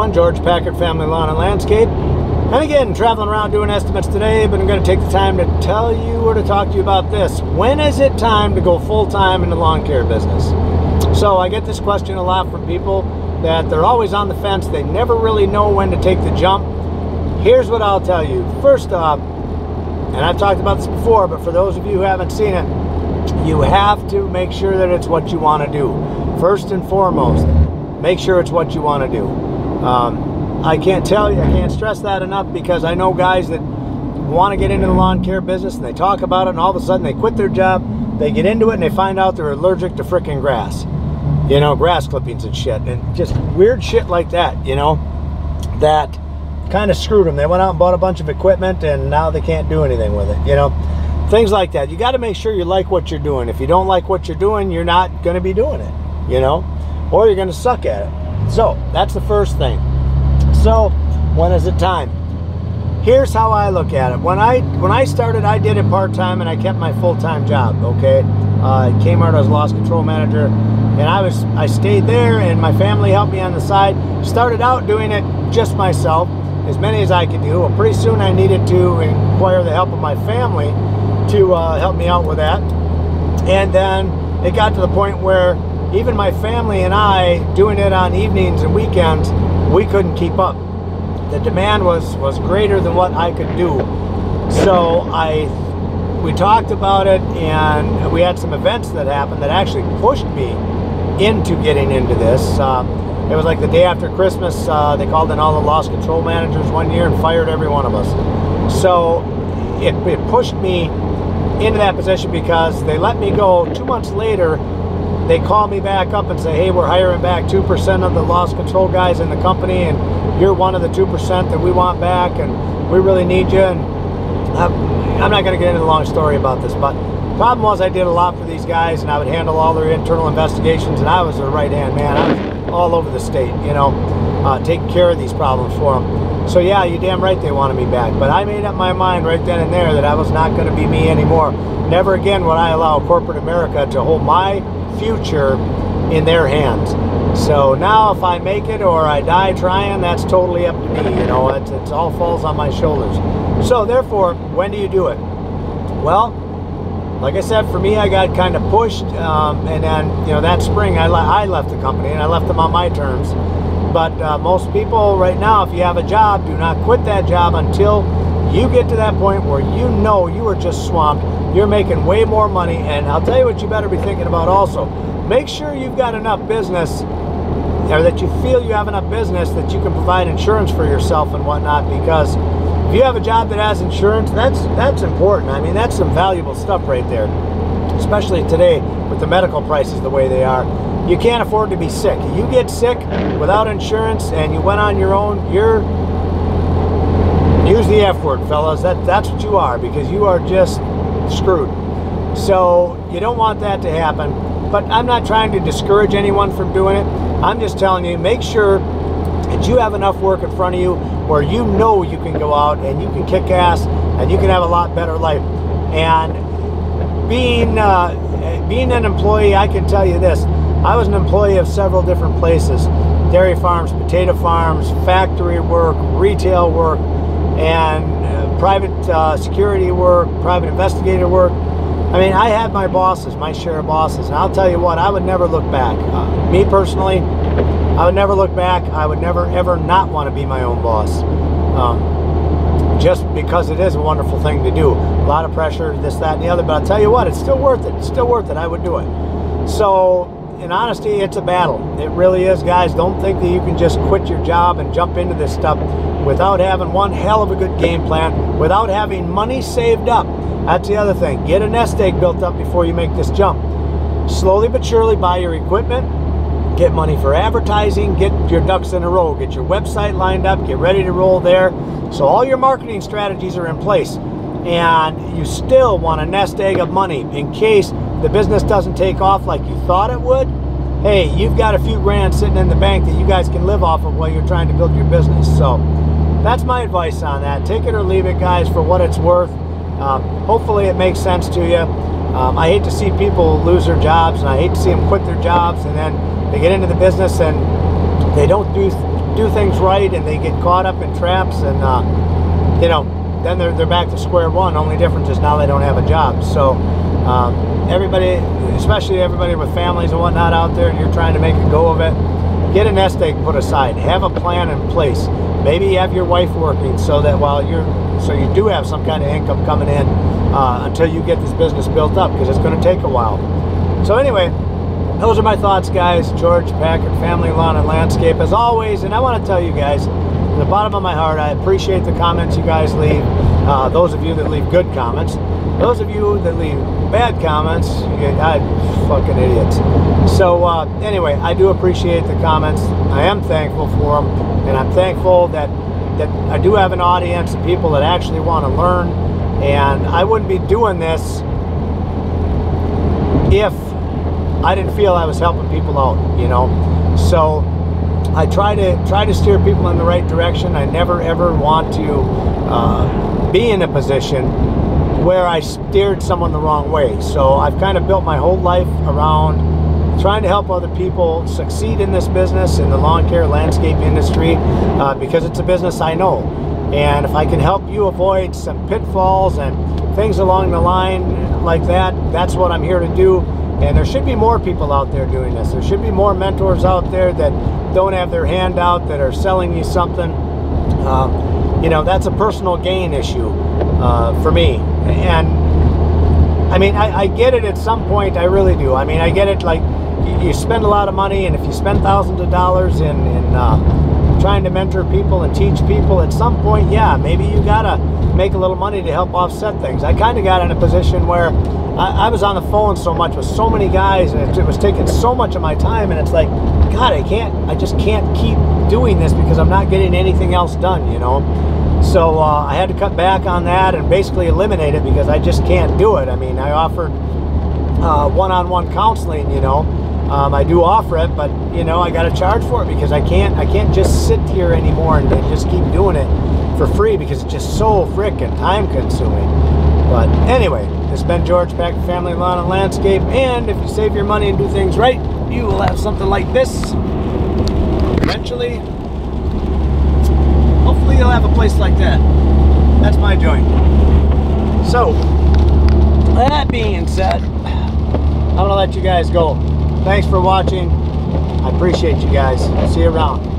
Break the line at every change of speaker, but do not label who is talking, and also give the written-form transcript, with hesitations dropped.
everyone. George, Packard Family Lawn and Landscape. And again, traveling around doing estimates today, but I'm going to take the time to tell you or to talk to you about this. When is it time to go full-time in the lawn care business? So I get this question a lot from people that they're always on the fence. They never really know when to take the jump. Here's what I'll tell you. First off, and I've talked about this before, but for those of you who haven't seen it, you have to make sure that it's what you want to do. First and foremost, make sure it's what you want to do. I can't stress that enough, because I know guys that want to get into the lawn care business and they talk about it, and all of a sudden they quit their job, they get into it, and they find out they're allergic to frickin' grass. You know, grass clippings and shit, and just weird shit like that, you know, that kind of screwed them. They went out and bought a bunch of equipment, and now they can't do anything with it, you know. Things like that. You got to make sure you like what you're doing. If you don't like what you're doing, you're not going to be doing it, you know, or you're going to suck at it. So that's the first thing. So when is it time? Here's how I look at it. When I started, I did it part-time, and I kept my full-time job. Okay, Kmart, I was loss control manager, and I stayed there, and my family helped me on the side. Started out doing it just myself, as many as I could do. Well, pretty soon I needed to inquire the help of my family to help me out with that. And then it got to the point where even my family and I, doing it on evenings and weekends, we couldn't keep up. The demand was greater than what I could do. So we talked about it, and we had some events that happened that actually pushed me into getting into this. It was like the day after Christmas. They called in all the loss control managers one year and fired every one of us. So it pushed me into that position, because they let me go. 2 months later, they call me back up and say, hey, we're hiring back 2% of the loss control guys in the company, and you're one of the 2% that we want back, and we really need you. And I'm not going to get into the long story about this, but the problem was I did a lot for these guys, and I would handle all their internal investigations, and I was their right-hand man. I was all over the state, you know, taking care of these problems for them. So yeah, you're damn right they wanted me back. But I made up my mind right then and there that I was not going to be me anymore. Never again would I allow corporate America to hold my future in their hands. So now if I make it or I die trying, that's totally up to me, you know. It's all falls on my shoulders. So therefore, when do you do it? Well, like I said, for me, I got kind of pushed, and then, you know, that spring I left the company, and I left them on my terms. But most people right now, if you have a job, do not quit that job until you get to that point where you know you are just swamped. You're making way more money, and I'll tell you what you better be thinking about also. Make sure you've got enough business, or that you feel you have enough business that you can provide insurance for yourself and whatnot, because if you have a job that has insurance, that's important. I mean, that's some valuable stuff right there, especially today with the medical prices the way they are. You can't afford to be sick. You get sick without insurance and you went on your own, use the F word, fellas. That's what you are, because you are just screwed. So you don't want that to happen. But I'm not trying to discourage anyone from doing it. I'm just telling you, make sure that you have enough work in front of you where you know you can go out and you can kick ass and you can have a lot better life. And being an employee, I can tell you this. I was an employee of several different places: dairy farms, potato farms, factory work, retail work, and private security work, private investigator work. I mean, I had my bosses, my share of bosses, and I'll tell you what, I would never look back. Me personally, I would never look back. I would never, ever not want to be my own boss. Just because it is a wonderful thing to do. A lot of pressure, this, that, and the other, but I'll tell you what, it's still worth it. It's still worth it. I would do it. So, in honesty, it's a battle. It really is, guys. Don't think that you can just quit your job and jump into this stuff without having one hell of a good game plan, without having money saved up. That's the other thing. Get a nest egg built up before you make this jump. Slowly but surely buy your equipment, get money for advertising, get your ducks in a row, get your website lined up, get ready to roll there. So all your marketing strategies are in place, and you still want a nest egg of money in case the business doesn't take off like you thought it would. Hey, you've got a few grand sitting in the bank that you guys can live off of while you're trying to build your business. So that's my advice on that. Take it or leave it, guys, for what it's worth. Hopefully it makes sense to you. I hate to see people lose their jobs, and I hate to see them quit their jobs, and then they get into the business and they don't do do things right and they get caught up in traps, and you know, then they're back to square one. Only difference is now they don't have a job. So everybody, especially everybody with families and whatnot out there, and you're trying to make a go of it, get a nest egg put aside. Have a plan in place. Maybe you have your wife working so that so you do have some kind of income coming in until you get this business built up, because it's going to take a while. So anyway, those are my thoughts, guys. George Packard, Family Lawn and Landscape, as always. And I want to tell you guys, from the bottom of my heart, I appreciate the comments you guys leave. Those of you that leave good comments. Those of you that leave bad comments, fucking idiots. So anyway, I do appreciate the comments. I am thankful for them, and I'm thankful that I do have an audience of people that actually want to learn. And I wouldn't be doing this if I didn't feel I was helping people out, you know. So I try to steer people in the right direction. I never ever want to be in a position where I steered someone the wrong way. So I've kind of built my whole life around trying to help other people succeed in this business, in the lawn care landscape industry, because it's a business I know. And if I can help you avoid some pitfalls and things along the line like that, that's what I'm here to do. And there should be more people out there doing this. There should be more mentors out there that don't have their hand out, that are selling you something. You know, that's a personal gain issue for me. And I mean, I get it at some point, I really do. I mean, I get it, like, you spend a lot of money, and if you spend thousands of dollars in trying to mentor people and teach people, at some point, yeah, maybe you gotta make a little money to help offset things. I kind of got in a position where I was on the phone so much with so many guys, and it was taking so much of my time, and it's like, God, I just can't keep doing this because I'm not getting anything else done, you know. So I had to cut back on that and basically eliminate it, because I just can't do it. I mean, I offered one-on-one counseling, you know. I do offer it, but you know, I got to charge for it, because I can't just sit here anymore and just keep doing it for free, because it's just so frickin' time consuming. But anyway, this has been George Packard, Family Lawn and Landscape, and if you save your money and do things right, you will have something like this eventually. Hopefully you'll have a place like that. That's my joint. So that being said, I'm gonna let you guys go. Thanks for watching. I appreciate you guys. See you around.